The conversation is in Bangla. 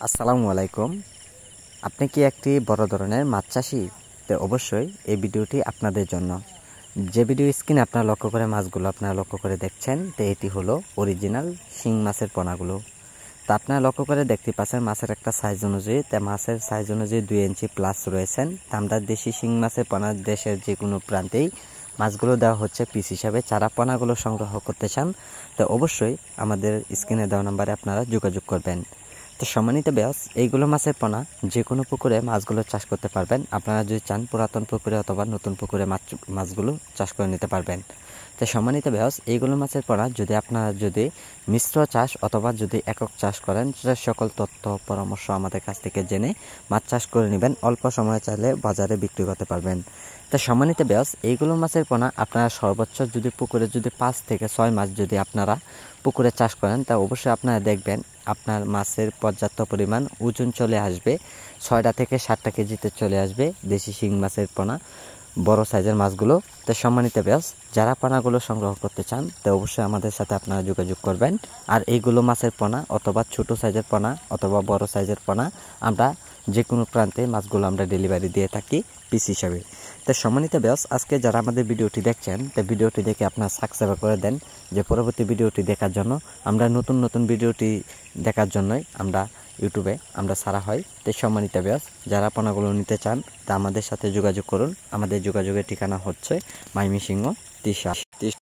আসসালামু আলাইকুম। আপনি কি একটি বড় ধরনের মাছ চাষি? তো অবশ্যই এই ভিডিওটি আপনাদের জন্য। যে ভিডিও স্ক্রিনে আপনারা লক্ষ্য করে মাছগুলো আপনারা লক্ষ্য করে দেখছেন, তো এটি হলো অরিজিনাল শিং মাছের পোনাগুলো। তো আপনারা লক্ষ্য করে দেখতে পাচ্ছেন মাছের একটা সাইজ অনুযায়ী, তা মাছের সাইজ অনুযায়ী 2 ইঞ্চি প্লাস রয়েছেন। তা আমরা দেশি শিং মাছের পোনা দেশের যে কোনো প্রান্তেই মাছগুলো দেওয়া হচ্ছে পিস হিসাবে। যারা পোনাগুলো সংগ্রহ করতে চান তো অবশ্যই আমাদের স্ক্রিনে দেওয়া নাম্বারে আপনারা যোগাযোগ করবেন। তো সম্মানিত ব্যাস, এইগুলো মাছের পোনা যে কোনো পুকুরে মাছগুলো চাষ করতে পারবেন। আপনারা যদি চান পুরাতন পুকুরে অথবা নতুন পুকুরে মাছগুলো চাষ করে নিতে পারবেন। তো সম্মানিত ব্যাস, এইগুলো মাছের পোনা আপনারা যদি মিশ্র চাষ অথবা যদি একক চাষ করেন, সে সকল তথ্য পরামর্শ আমাদের কাছ থেকে জেনে মাছ চাষ করে নেবেন। অল্প সময়ে চাইলে বাজারে বিক্রি করতে পারবেন। তো সম্মানিত ব্যাস, এইগুলো মাছের পোনা আপনারা সর্বোচ্চ যদি পুকুরে যদি 5 থেকে 6 মাস যদি আপনারা পুকুরে চাষ করেন, তা অবশ্যই আপনারা দেখবেন আপনার মাছের পর্যাপ্ত পরিমাণ ওজন চলে আসবে। 6টা থেকে 7টা কেজিতে চলে আসবে দেশি শিং মাছের পোনা, বড় সাইজের মাছগুলো। তো সম্মানিত ব্যাস, যারা পোনাগুলো সংগ্রহ করতে চান তো অবশ্যই আমাদের সাথে আপনারা যোগাযোগ করবেন। আর এইগুলো মাছের পোনা অথবা ছোট সাইজের পোনা অথবা বড় সাইজের পোনা আমরা যে কোনো প্রান্তে মাছগুলো আমরা ডেলিভারি দিয়ে থাকি পিস হিসাবে। তো সম্মানিত ব্যাস, আজকে যারা আমাদের ভিডিওটি দেখছেন তো ভিডিওটি দেখে আপনারা সাবস্ক্রাইব করে দেন, যে পরবর্তী ভিডিওটি দেখার জন্য। আমরা নতুন ভিডিওটি দেখার জন্যই আমরা ইউটিউবে আমরা ছাড়া হয়। তো সম্মানিত ব্যাস, যারা পোনাগুলো নিতে চান তা আমাদের সাথে যোগাযোগ করুন। আমাদের যোগাযোগের ঠিকানা হচ্ছে ময়মনসিংহ 30।